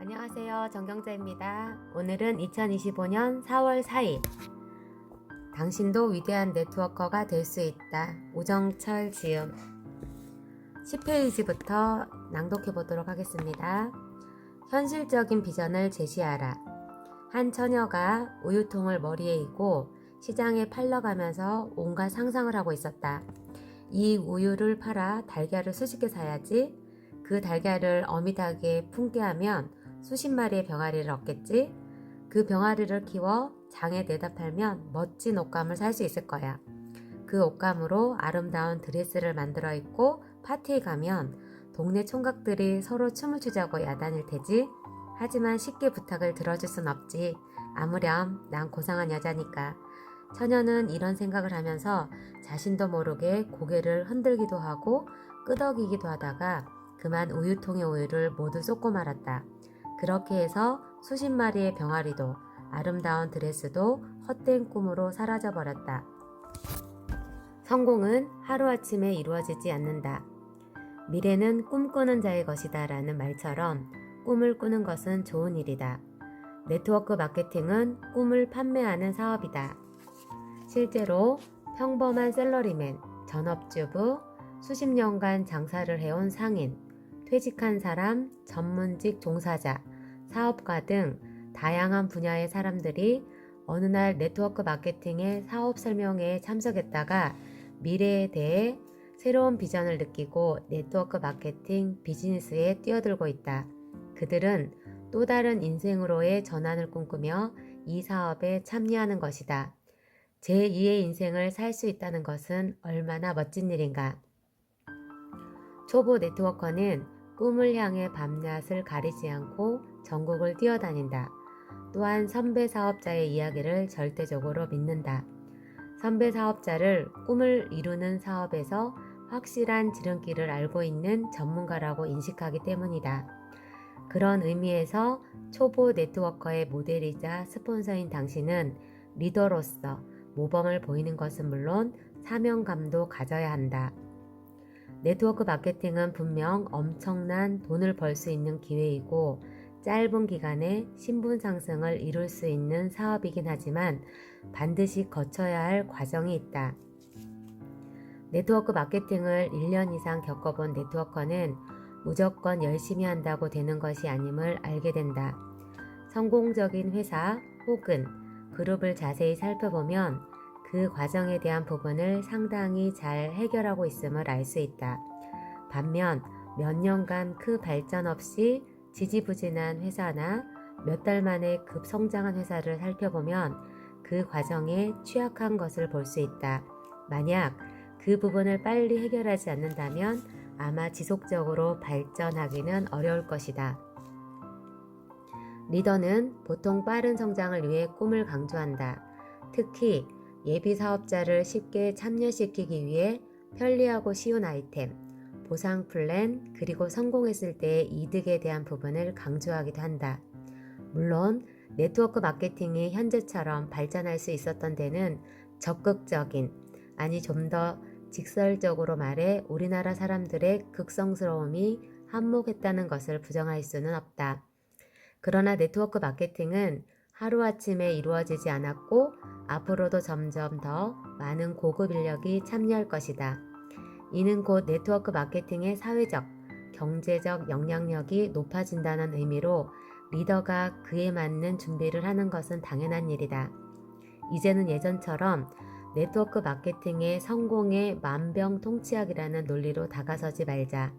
안녕하세요. 정경자입니다. 오늘은 2025년 4월 4일. 당신도 위대한 네트워커가 될 수 있다. 오정철 지음. 10페이지부터 낭독해 보도록 하겠습니다. 현실적인 비전을 제시하라. 한 처녀가 우유통을 머리에 이고 시장에 팔러가면서 온갖 상상을 하고 있었다. 이 우유를 팔아 달걀을 수십 개 사야지. 그 달걀을 어미하게 품게 하면 수십 마리의 병아리를 얻겠지. 그 병아리를 키워 장에 내다 팔면 멋진 옷감을 살 수 있을 거야. 그 옷감으로 아름다운 드레스를 만들어 입고 파티에 가면 동네 총각들이 서로 춤을 추자고 야단일 테지. 하지만 쉽게 부탁을 들어줄 순 없지. 아무렴 난 고상한 여자니까. 처녀는 이런 생각을 하면서 자신도 모르게 고개를 흔들기도 하고 끄덕이기도 하다가 그만 우유통의 우유를 모두 쏟고 말았다. 그렇게 해서 수십 마리의 병아리도 아름다운 드레스도 헛된 꿈으로 사라져버렸다. 성공은 하루아침에 이루어지지 않는다. 미래는 꿈꾸는 자의 것이다 라는 말처럼 꿈을 꾸는 것은 좋은 일이다. 네트워크 마케팅은 꿈을 판매하는 사업이다. 실제로 평범한 셀러리맨, 전업주부, 수십 년간 장사를 해온 상인, 퇴직한 사람, 전문직 종사자, 사업가 등 다양한 분야의 사람들이 어느 날 네트워크 마케팅의 사업 설명회에 참석했다가 미래에 대해 새로운 비전을 느끼고 네트워크 마케팅 비즈니스에 뛰어들고 있다. 그들은 또 다른 인생으로의 전환을 꿈꾸며 이 사업에 참여하는 것이다. 제2의 인생을 살 수 있다는 것은 얼마나 멋진 일인가. 초보 네트워커는 꿈을 향해 밤낮을 가리지 않고 전국을 뛰어다닌다. 또한 선배 사업자의 이야기를 절대적으로 믿는다. 선배 사업자를 꿈을 이루는 사업에서 확실한 지름길을 알고 있는 전문가라고 인식하기 때문이다. 그런 의미에서 초보 네트워커의 모델이자 스폰서인 당신은 리더로서 모범을 보이는 것은 물론 사명감도 가져야 한다. 네트워크 마케팅은 분명 엄청난 돈을 벌 수 있는 기회이고 짧은 기간에 신분 상승을 이룰 수 있는 사업이긴 하지만 반드시 거쳐야 할 과정이 있다. 네트워크 마케팅을 1년 이상 겪어본 네트워커는 무조건 열심히 한다고 되는 것이 아님을 알게 된다. 성공적인 회사 혹은 그룹을 자세히 살펴보면 그 과정에 대한 부분을 상당히 잘 해결하고 있음을 알 수 있다. 반면 몇 년간 그 발전 없이 지지부진한 회사나 몇 달 만에 급성장한 회사를 살펴보면 그 과정에 취약한 것을 볼 수 있다. 만약 그 부분을 빨리 해결하지 않는다면 아마 지속적으로 발전하기는 어려울 것이다. 리더는 보통 빠른 성장을 위해 꿈을 강조한다. 특히 예비 사업자를 쉽게 참여시키기 위해 편리하고 쉬운 아이템, 보상 플랜, 그리고 성공했을 때의 이득에 대한 부분을 강조하기도 한다. 물론 네트워크 마케팅이 현재처럼 발전할 수 있었던 데는 적극적인, 아니 좀 더 직설적으로 말해 우리나라 사람들의 극성스러움이 한몫했다는 것을 부정할 수는 없다. 그러나 네트워크 마케팅은 하루아침에 이루어지지 않았고 앞으로도 점점 더 많은 고급 인력이 참여할 것이다. 이는 곧 네트워크 마케팅의 사회적, 경제적 영향력이 높아진다는 의미로 리더가 그에 맞는 준비를 하는 것은 당연한 일이다. 이제는 예전처럼 네트워크 마케팅의 성공의 만병통치약이라는 논리로 다가서지 말자.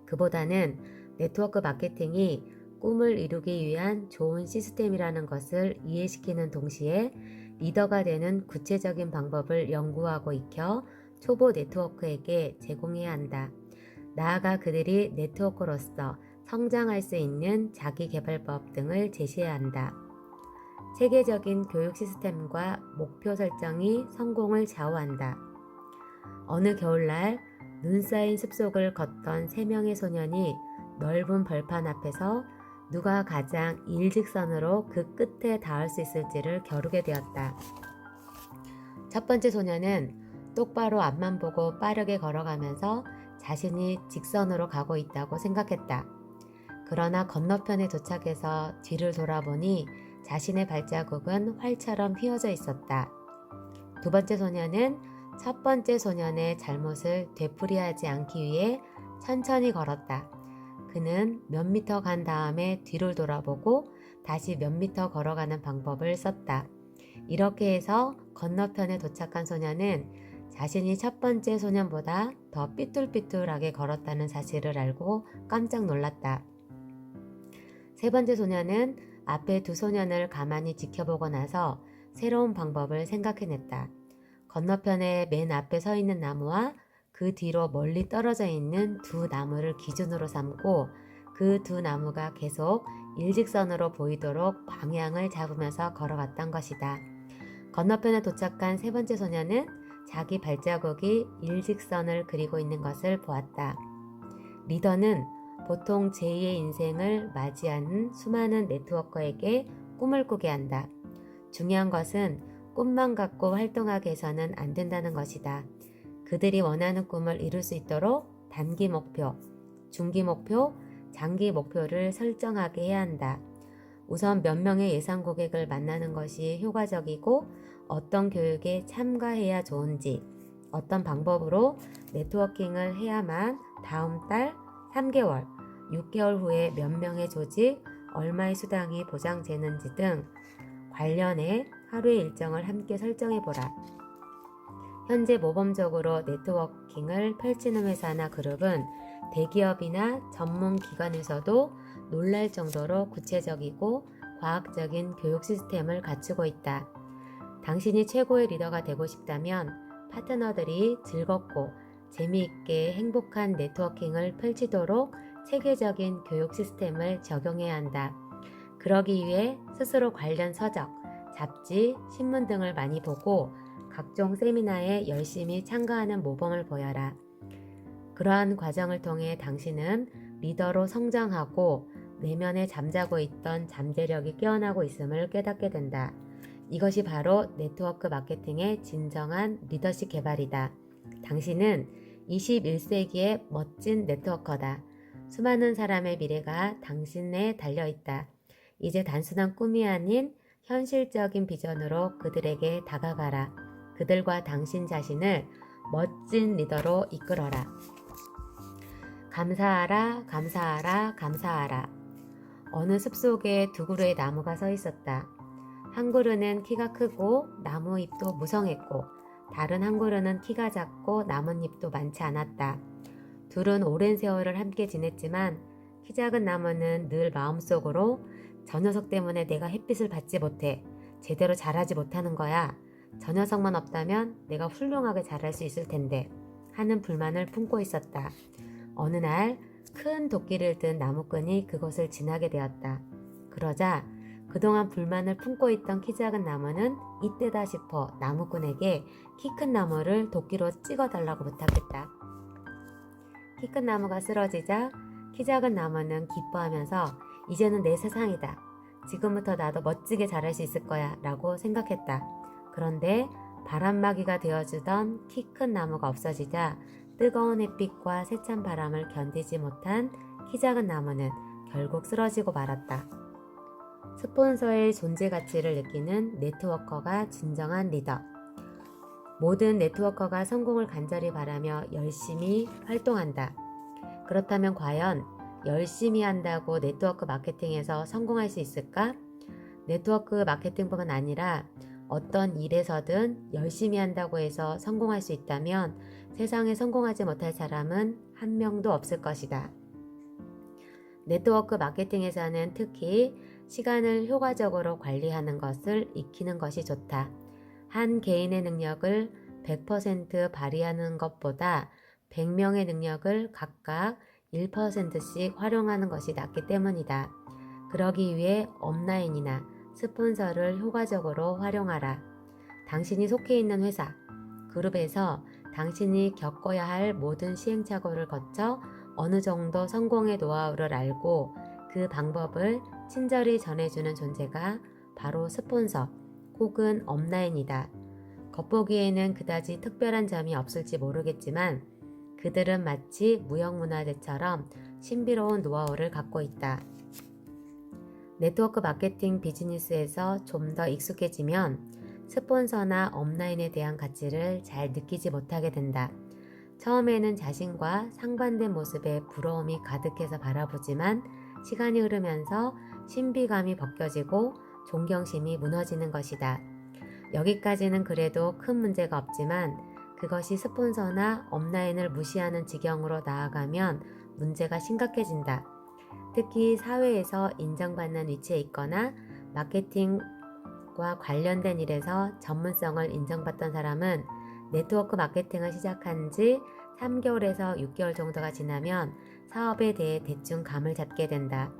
그보다는 네트워크 마케팅이 꿈을 이루기 위한 좋은 시스템이라는 것을 이해시키는 동시에 리더가 되는 구체적인 방법을 연구하고 익혀 초보 네트워크에게 제공해야 한다. 나아가 그들이 네트워크로서 성장할 수 있는 자기개발법 등을 제시해야 한다. 체계적인 교육 시스템과 목표 설정이 성공을 좌우한다. 어느 겨울날 눈 쌓인 숲속을 걷던 3명의 소년이 넓은 벌판 앞에서 누가 가장 일직선으로 그 끝에 닿을 수 있을지를 겨루게 되었다. 첫 번째 소년은 똑바로 앞만 보고 빠르게 걸어가면서 자신이 직선으로 가고 있다고 생각했다. 그러나 건너편에 도착해서 뒤를 돌아보니 자신의 발자국은 활처럼 휘어져 있었다. 두 번째 소년은 첫 번째 소년의 잘못을 되풀이하지 않기 위해 천천히 걸었다. 그는 몇 미터 간 다음에 뒤를 돌아보고 다시 몇 미터 걸어가는 방법을 썼다. 이렇게 해서 건너편에 도착한 소년은 자신이 첫 번째 소년보다 더 삐뚤삐뚤하게 걸었다는 사실을 알고 깜짝 놀랐다. 세 번째 소년은 앞에 두 소년을 가만히 지켜보고 나서 새로운 방법을 생각해냈다. 건너편에 맨 앞에 서 있는 나무와 그 뒤로 멀리 떨어져 있는 두 나무를 기준으로 삼고 그 두 나무가 계속 일직선으로 보이도록 방향을 잡으면서 걸어갔던 것이다. 건너편에 도착한 세 번째 소년은 자기 발자국이 일직선을 그리고 있는 것을 보았다. 리더는 보통 제2의 인생을 맞이하는 수많은 네트워커에게 꿈을 꾸게 한다. 중요한 것은 꿈만 갖고 활동하게 해서는 안 된다는 것이다. 그들이 원하는 꿈을 이룰 수 있도록 단기 목표, 중기 목표, 장기 목표를 설정하게 해야 한다. 우선 몇 명의 예상 고객을 만나는 것이 효과적이고 어떤 교육에 참가해야 좋은지, 어떤 방법으로 네트워킹을 해야만 다음 달, 3개월, 6개월 후에 몇 명의 조직, 얼마의 수당이 보장되는지 등 관련해 하루의 일정을 함께 설정해보라. 현재 모범적으로 네트워킹을 펼치는 회사나 그룹은 대기업이나 전문 기관에서도 놀랄 정도로 구체적이고 과학적인 교육 시스템을 갖추고 있다. 당신이 최고의 리더가 되고 싶다면 파트너들이 즐겁고 재미있게 행복한 네트워킹을 펼치도록 체계적인 교육 시스템을 적용해야 한다. 그러기 위해 스스로 관련 서적, 잡지, 신문 등을 많이 보고 각종 세미나에 열심히 참가하는 모범을 보여라. 그러한 과정을 통해 당신은 리더로 성장하고 내면에 잠자고 있던 잠재력이 깨어나고 있음을 깨닫게 된다. 이것이 바로 네트워크 마케팅의 진정한 리더십 개발이다. 당신은 21세기의 멋진 네트워커다. 수많은 사람의 미래가 당신에 달려있다. 이제 단순한 꿈이 아닌 현실적인 비전으로 그들에게 다가가라. 그들과 당신 자신을 멋진 리더로 이끌어라. 감사하라, 감사하라, 감사하라. 어느 숲속에 두 그루의 나무가 서 있었다. 한 그루는 키가 크고 나무잎도 무성했고 다른 한 그루는 키가 작고 나뭇잎도 많지 않았다. 둘은 오랜 세월을 함께 지냈지만 키 작은 나무는 늘 마음속으로 저 녀석 때문에 내가 햇빛을 받지 못해. 제대로 자라지 못하는 거야. 저 녀석만 없다면 내가 훌륭하게 자랄 수 있을 텐데 하는 불만을 품고 있었다. 어느 날 큰 도끼를 든 나무꾼이 그곳을 지나게 되었다. 그러자 그동안 불만을 품고 있던 키 작은 나무는 이때다 싶어 나무꾼에게 키 큰 나무를 도끼로 찍어달라고 부탁했다. 키 큰 나무가 쓰러지자 키 작은 나무는 기뻐하면서 이제는 내 세상이다. 지금부터 나도 멋지게 자랄 수 있을 거야 라고 생각했다. 그런데 바람막이가 되어주던 키 큰 나무가 없어지자 뜨거운 햇빛과 세찬 바람을 견디지 못한 키 작은 나무는 결국 쓰러지고 말았다. 스폰서의 존재 가치를 느끼는 네트워커가 진정한 리더. 모든 네트워커가 성공을 간절히 바라며 열심히 활동한다. 그렇다면 과연 열심히 한다고 네트워크 마케팅에서 성공할 수 있을까? 네트워크 마케팅뿐만 아니라 어떤 일에서든 열심히 한다고 해서 성공할 수 있다면 세상에 성공하지 못할 사람은 한 명도 없을 것이다. 네트워크 마케팅에서는 특히 시간을 효과적으로 관리하는 것을 익히는 것이 좋다. 한 개인의 능력을 100% 발휘하는 것보다 100명의 능력을 각각 1%씩 활용하는 것이 낫기 때문이다. 그러기 위해 업라인이나 스폰서를 효과적으로 활용하라. 당신이 속해 있는 회사, 그룹에서 당신이 겪어야 할 모든 시행착오를 거쳐 어느 정도 성공의 노하우를 알고 그 방법을 친절히 전해주는 존재가 바로 스폰서 혹은 업라인이다. 겉보기에는 그다지 특별한 점이 없을지 모르겠지만 그들은 마치 무형문화재처럼 신비로운 노하우를 갖고 있다. 네트워크 마케팅 비즈니스에서 좀 더 익숙해지면 스폰서나 업라인에 대한 가치를 잘 느끼지 못하게 된다. 처음에는 자신과 상반된 모습에 부러움이 가득해서 바라보지만 시간이 흐르면서 신비감이 벗겨지고 존경심이 무너지는 것이다. 여기까지는 그래도 큰 문제가 없지만 그것이 스폰서나 업라인을 무시하는 지경으로 나아가면 문제가 심각해진다. 특히 사회에서 인정받는 위치에 있거나 마케팅과 관련된 일에서 전문성을 인정받던 사람은 네트워크 마케팅을 시작한 지 3개월에서 6개월 정도가 지나면 사업에 대해 대충 감을 잡게 된다.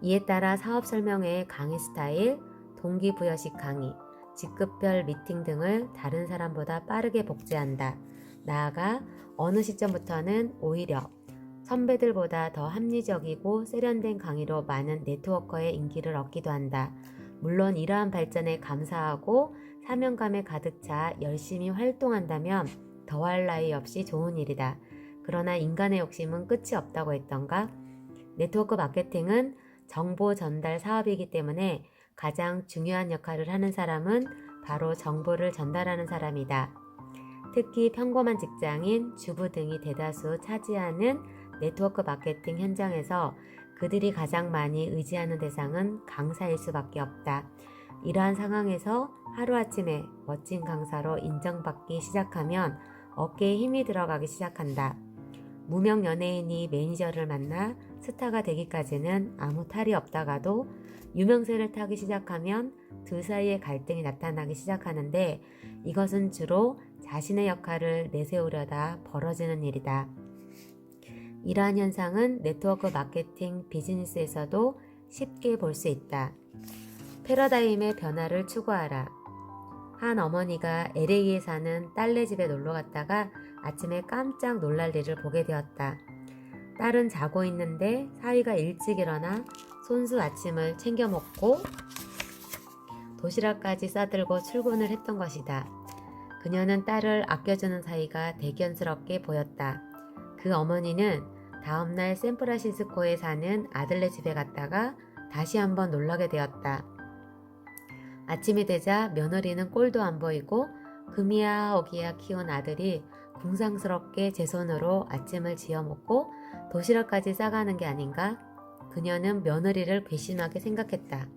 이에 따라 사업 설명회 강의 스타일, 동기부여식 강의, 직급별 미팅 등을 다른 사람보다 빠르게 복제한다. 나아가 어느 시점부터는 오히려 선배들보다 더 합리적이고 세련된 강의로 많은 네트워커의 인기를 얻기도 한다. 물론 이러한 발전에 감사하고 사명감에 가득 차 열심히 활동한다면 더할 나위 없이 좋은 일이다. 그러나 인간의 욕심은 끝이 없다고 했던가? 네트워크 마케팅은 정보 전달 사업이기 때문에 가장 중요한 역할을 하는 사람은 바로 정보를 전달하는 사람이다. 특히 평범한 직장인, 주부 등이 대다수 차지하는 네트워크 마케팅 현장에서 그들이 가장 많이 의지하는 대상은 강사일 수밖에 없다. 이러한 상황에서 하루아침에 멋진 강사로 인정받기 시작하면 어깨에 힘이 들어가기 시작한다. 무명 연예인이 매니저를 만나 스타가 되기까지는 아무 탈이 없다가도 유명세를 타기 시작하면 두 사이의 갈등이 나타나기 시작하는데 이것은 주로 자신의 역할을 내세우려다 벌어지는 일이다. 이러한 현상은 네트워크 마케팅 비즈니스에서도 쉽게 볼 수 있다. 패러다임의 변화를 추구하라. 한 어머니가 LA에 사는 딸네 집에 놀러 갔다가 아침에 깜짝 놀랄 일을 보게 되었다. 딸은 자고 있는데 사위가 일찍 일어나 손수 아침을 챙겨 먹고 도시락까지 싸들고 출근을 했던 것이다. 그녀는 딸을 아껴주는 사이가 대견스럽게 보였다. 그 어머니는 다음날 샌프란시스코에 사는 아들네 집에 갔다가 다시 한번 놀라게 되었다. 아침이 되자 며느리는 꼴도 안 보이고 금이야 어기야 키운 아들이 궁상스럽게 제 손으로 아침을 지어 먹고 도시락까지 싸가는 게 아닌가? 그녀는 며느리를 괘씸하게 생각했다.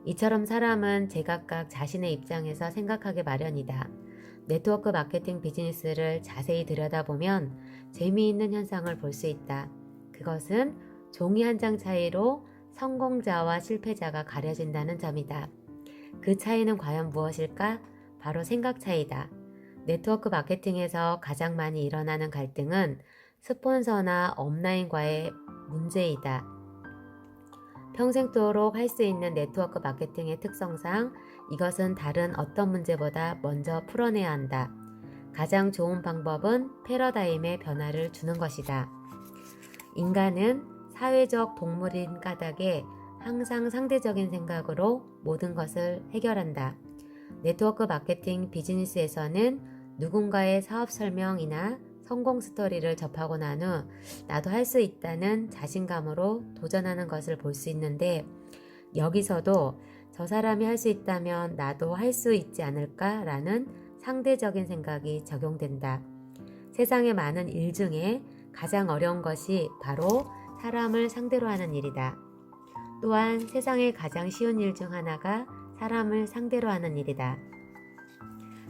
이처럼 사람은 제각각 자신의 입장에서 생각하기 마련이다. 네트워크 마케팅 비즈니스를 자세히 들여다보면 재미있는 현상을 볼 수 있다. 그것은 종이 한 장 차이로 성공자와 실패자가 가려진다는 점이다. 그 차이는 과연 무엇일까? 바로 생각 차이다. 네트워크 마케팅에서 가장 많이 일어나는 갈등은 스폰서나 업라인과의 문제이다. 평생도록 할 수 있는 네트워크 마케팅의 특성상 이것은 다른 어떤 문제보다 먼저 풀어내야 한다. 가장 좋은 방법은 패러다임의 변화를 주는 것이다. 인간은 사회적 동물인 까닭에 항상 상대적인 생각으로 모든 것을 해결한다. 네트워크 마케팅 비즈니스에서는 누군가의 사업 설명이나 성공 스토리를 접하고 난 후 나도 할 수 있다는 자신감으로 도전하는 것을 볼 수 있는데 여기서도 저 사람이 할 수 있다면 나도 할 수 있지 않을까라는 상대적인 생각이 적용된다. 세상의 많은 일 중에 가장 어려운 것이 바로 사람을 상대로 하는 일이다. 또한 세상의 가장 쉬운 일 중 하나가 사람을 상대로 하는 일이다.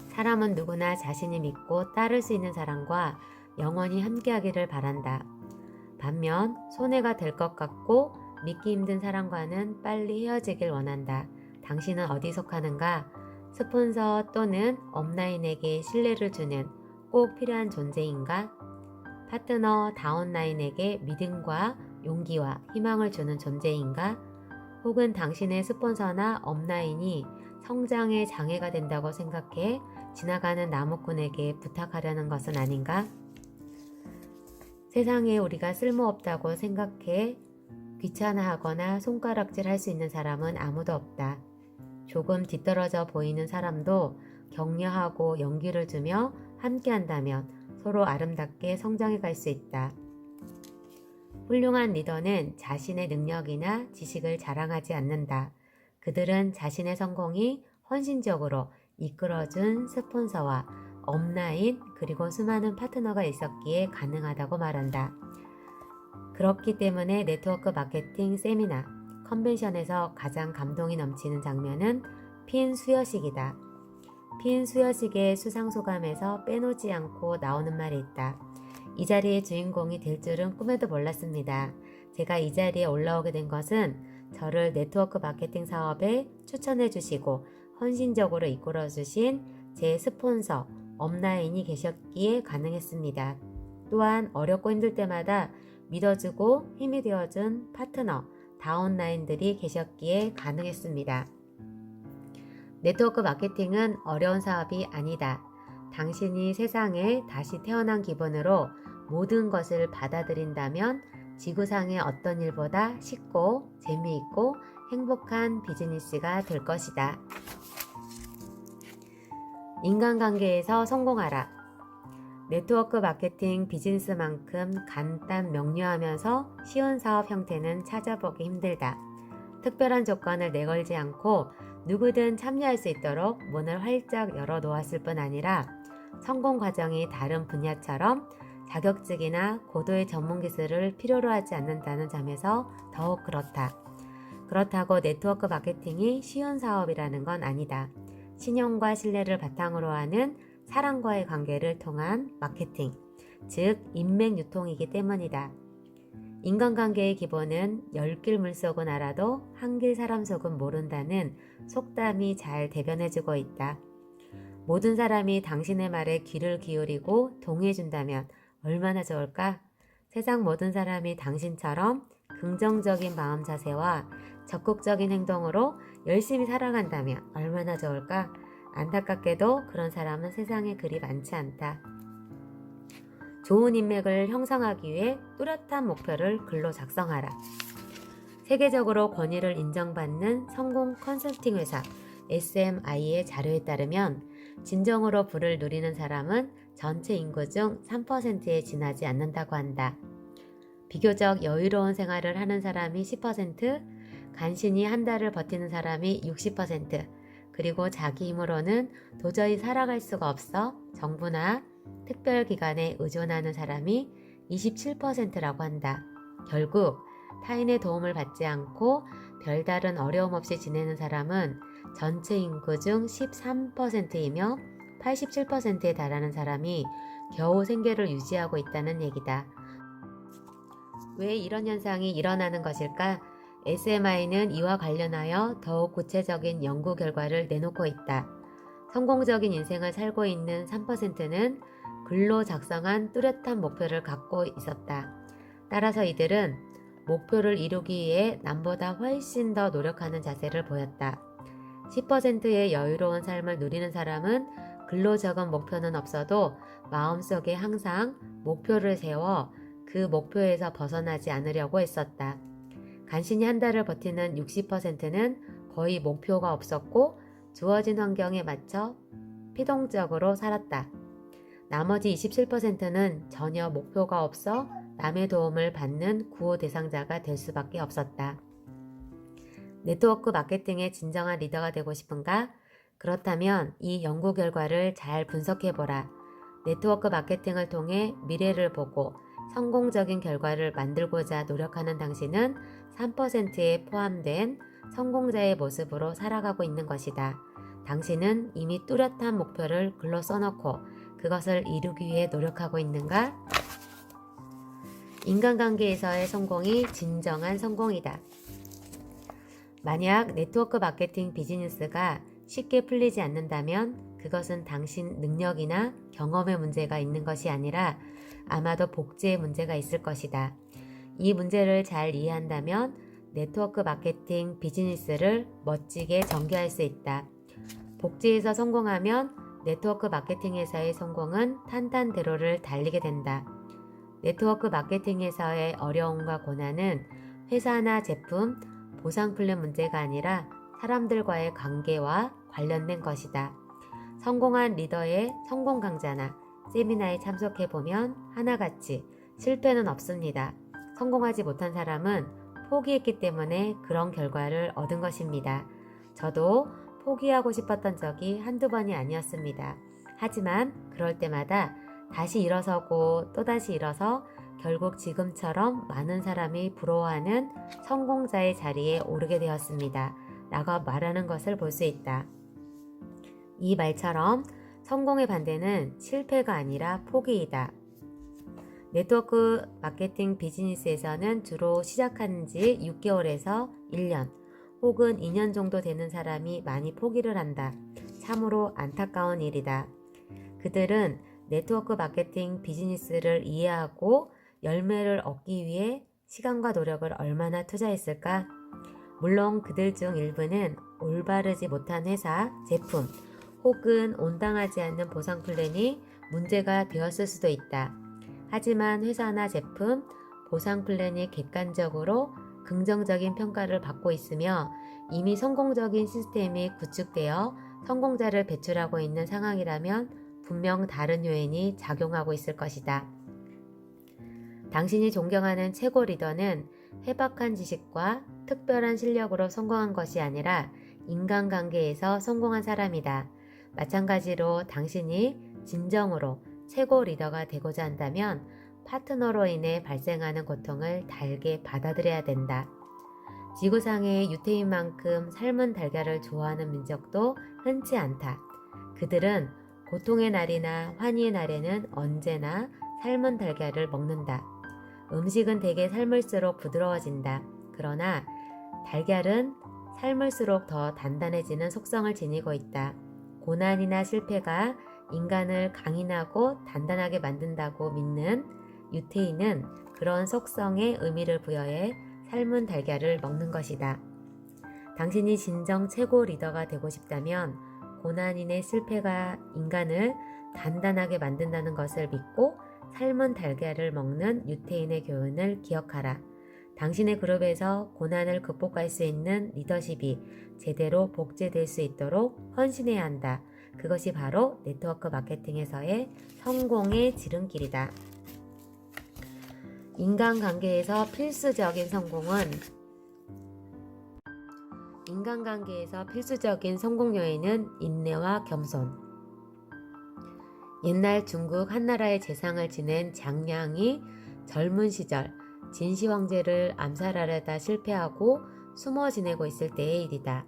사람은 누구나 자신이 믿고 따를 수 있는 사람과 영원히 함께하기를 바란다. 반면 손해가 될 것 같고 믿기 힘든 사람과는 빨리 헤어지길 원한다. 당신은 어디 속하는가? 스폰서 또는 업라인에게 신뢰를 주는 꼭 필요한 존재인가? 파트너 다운라인에게 믿음과 용기와 희망을 주는 존재인가? 혹은 당신의 스폰서나 업라인이 성장에 장애가 된다고 생각해 지나가는 나무꾼에게 부탁하려는 것은 아닌가? 세상에 우리가 쓸모없다고 생각해 귀찮아하거나 손가락질 할 수 있는 사람은 아무도 없다. 조금 뒤떨어져 보이는 사람도 격려하고 용기를 주며 함께한다면 서로 아름답게 성장해 갈 수 있다. 훌륭한 리더는 자신의 능력이나 지식을 자랑하지 않는다. 그들은 자신의 성공이 헌신적으로 이끌어준 스폰서와 업라인 그리고 수많은 파트너가 있었기에 가능하다고 말한다. 그렇기 때문에 네트워크 마케팅 세미나, 컨벤션에서 가장 감동이 넘치는 장면은 핀 수여식이다. 핀 수여식의 수상소감에서 빼놓지 않고 나오는 말이 있다. 이 자리의 주인공이 될 줄은 꿈에도 몰랐습니다. 제가 이 자리에 올라오게 된 것은 저를 네트워크 마케팅 사업에 추천해 주시고 헌신적으로 이끌어 주신 제 스폰서, 업라인이 계셨기에 가능했습니다. 또한 어렵고 힘들 때마다 믿어주고 힘이 되어준 파트너, 다운라인들이 계셨기에 가능했습니다. 네트워크 마케팅은 어려운 사업이 아니다. 당신이 세상에 다시 태어난 기분으로 모든 것을 받아들인다면 지구상의 어떤 일보다 쉽고 재미있고 행복한 비즈니스가 될 것이다. 인간관계에서 성공하라. 네트워크 마케팅 비즈니스만큼 간단 명료하면서 쉬운 사업 형태는 찾아보기 힘들다. 특별한 조건을 내걸지 않고 누구든 참여할 수 있도록 문을 활짝 열어 놓았을 뿐 아니라 성공 과정이 다른 분야처럼 자격증이나 고도의 전문 기술을 필요로 하지 않는다는 점에서 더욱 그렇다. 그렇다고 네트워크 마케팅이 쉬운 사업이라는 건 아니다. 신용과 신뢰를 바탕으로 하는 사람과의 관계를 통한 마케팅, 즉 인맥 유통이기 때문이다. 인간관계의 기본은 10길 물속은 알아도 한 길 사람 속은 모른다는 속담이 잘 대변해주고 있다. 모든 사람이 당신의 말에 귀를 기울이고 동의해준다면 얼마나 좋을까? 세상 모든 사람이 당신처럼 긍정적인 마음 자세와 적극적인 행동으로 열심히 살아간다면 얼마나 좋을까? 안타깝게도 그런 사람은 세상에 그리 많지 않다. 좋은 인맥을 형성하기 위해 뚜렷한 목표를 글로 작성하라. 세계적으로 권위를 인정받는 성공 컨설팅 회사 SMI의 자료에 따르면 진정으로 부를 누리는 사람은 전체 인구 중 3%에 지나지 않는다고 한다. 비교적 여유로운 생활을 하는 사람이 10%, 간신히 한 달을 버티는 사람이 60%, 그리고 자기 힘으로는 도저히 살아갈 수가 없어 정부나 특별기관에 의존하는 사람이 27%라고 한다. 결국 타인의 도움을 받지 않고 별다른 어려움 없이 지내는 사람은 전체 인구 중 13%이며 87%에 달하는 사람이 겨우 생계를 유지하고 있다는 얘기다. 왜 이런 현상이 일어나는 것일까? SMI는 이와 관련하여 더욱 구체적인 연구 결과를 내놓고 있다. 성공적인 인생을 살고 있는 3%는 글로 작성한 뚜렷한 목표를 갖고 있었다. 따라서 이들은 목표를 이루기 위해 남보다 훨씬 더 노력하는 자세를 보였다. 10%의 여유로운 삶을 누리는 사람은 글로 적은 목표는 없어도 마음속에 항상 목표를 세워 그 목표에서 벗어나지 않으려고 했었다. 간신히 한 달을 버티는 60%는 거의 목표가 없었고 주어진 환경에 맞춰 피동적으로 살았다. 나머지 27%는 전혀 목표가 없어 남의 도움을 받는 구호 대상자가 될 수밖에 없었다. 네트워크 마케팅의 진정한 리더가 되고 싶은가? 그렇다면 이 연구 결과를 잘 분석해보라. 네트워크 마케팅을 통해 미래를 보고 성공적인 결과를 만들고자 노력하는 당신은 3%에 포함된 성공자의 모습으로 살아가고 있는 것이다. 당신은 이미 뚜렷한 목표를 글로 써놓고 그것을 이루기 위해 노력하고 있는가? 인간관계에서의 성공이 진정한 성공이다. 만약 네트워크 마케팅 비즈니스가 쉽게 풀리지 않는다면 그것은 당신 능력이나 경험의 문제가 있는 것이 아니라 아마도 복제의 문제가 있을 것이다. 이 문제를 잘 이해한다면 네트워크 마케팅 비즈니스를 멋지게 전개할 수 있다. 복제에서 성공하면 네트워크 마케팅에서의 성공은 탄탄대로를 달리게 된다. 네트워크 마케팅에서의 어려움과 고난은 회사나 제품, 보상 플랜 문제가 아니라 사람들과의 관계와 관련된 것이다. 성공한 리더의 성공 강좌나 세미나에 참석해보면 하나같이 실패는 없습니다. 성공하지 못한 사람은 포기했기 때문에 그런 결과를 얻은 것입니다. 저도 포기하고 싶었던 적이 한두 번이 아니었습니다. 하지만 그럴 때마다 다시 일어서고 또다시 일어서 결국 지금처럼 많은 사람이 부러워하는 성공자의 자리에 오르게 되었습니다. 라고 말하는 것을 볼 수 있다. 이 말처럼 성공의 반대는 실패가 아니라 포기이다. 네트워크 마케팅 비즈니스에서는 주로 시작한 지 6개월에서 1년 혹은 2년 정도 되는 사람이 많이 포기를 한다. 참으로 안타까운 일이다. 그들은 네트워크 마케팅 비즈니스를 이해하고 열매를 얻기 위해 시간과 노력을 얼마나 투자했을까? 물론 그들 중 일부는 올바르지 못한 회사, 제품 혹은 온당하지 않는 보상 플랜이 문제가 되었을 수도 있다. 하지만 회사나 제품, 보상 플랜이 객관적으로 긍정적인 평가를 받고 있으며 이미 성공적인 시스템이 구축되어 성공자를 배출하고 있는 상황이라면 분명 다른 요인이 작용하고 있을 것이다. 당신이 존경하는 최고 리더는 해박한 지식과 특별한 실력으로 성공한 것이 아니라 인간관계에서 성공한 사람이다. 마찬가지로 당신이 진정으로 최고 리더가 되고자 한다면 파트너로 인해 발생하는 고통을 달게 받아들여야 된다. 지구상의 유태인만큼 삶은 달걀을 좋아하는 민족도 흔치 않다. 그들은 고통의 날이나 환희의 날에는 언제나 삶은 달걀을 먹는다. 음식은 대개 삶을수록 부드러워진다. 그러나 달걀은 삶을수록 더 단단해지는 속성을 지니고 있다. 고난이나 실패가 인간을 강인하고 단단하게 만든다고 믿는 유태인은 그런 속성에 의미를 부여해 삶은 달걀을 먹는 것이다. 당신이 진정 최고 리더가 되고 싶다면 고난인의 실패가 인간을 단단하게 만든다는 것을 믿고 삶은 달걀을 먹는 유태인의 교훈을 기억하라. 당신의 그룹에서 고난을 극복할 수 있는 리더십이 제대로 복제될 수 있도록 헌신해야 한다. 그것이 바로 네트워크 마케팅에서의 성공의 지름길이다. 인간관계에서 필수적인 성공 요인은 인내와 겸손. 옛날 중국 한나라의 재상을 지낸 장량이 젊은 시절 진시 황제를 암살하려다 실패하고 숨어 지내고 있을 때의 일이다.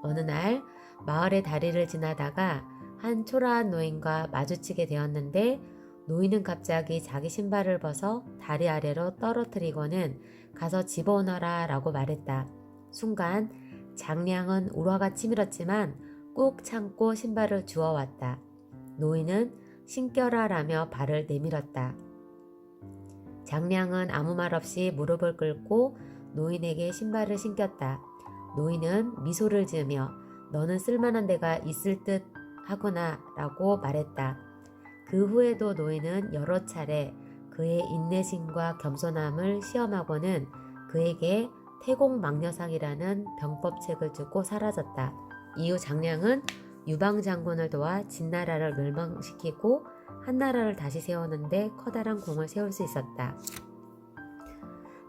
어느 날 마을의 다리를 지나다가 한 초라한 노인과 마주치게 되었는데 노인은 갑자기 자기 신발을 벗어 다리 아래로 떨어뜨리고는 가서 집어오너라 라고 말했다. 순간 장량은 울화가 치밀었지만 꾹 참고 신발을 주워왔다. 노인은 신겨라라며 발을 내밀었다. 장량은 아무 말 없이 무릎을 꿇고 노인에게 신발을 신겼다. 노인은 미소를 지으며 너는 쓸만한 데가 있을 듯 하구나 라고 말했다. 그 후에도 노인은 여러 차례 그의 인내심과 겸손함을 시험하고는 그에게 태공망려상이라는 병법책을 주고 사라졌다. 이후 장량은 유방장군을 도와 진나라를 멸망시키고 한나라를 다시 세우는데 커다란 공을 세울 수 있었다.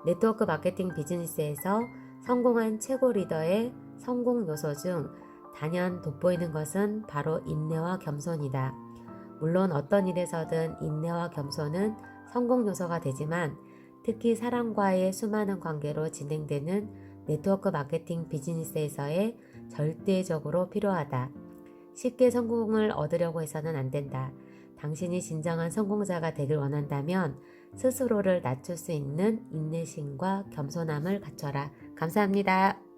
네트워크 마케팅 비즈니스에서 성공한 최고 리더의 성공 요소 중 단연 돋보이는 것은 바로 인내와 겸손이다. 물론 어떤 일에서든 인내와 겸손은 성공 요소가 되지만 특히 사람과의 수많은 관계로 진행되는 네트워크 마케팅 비즈니스에서의 절대적으로 필요하다. 쉽게 성공을 얻으려고 해서는 안 된다. 당신이 진정한 성공자가 되길 원한다면 스스로를 낮출 수 있는 인내심과 겸손함을 갖춰라. 감사합니다.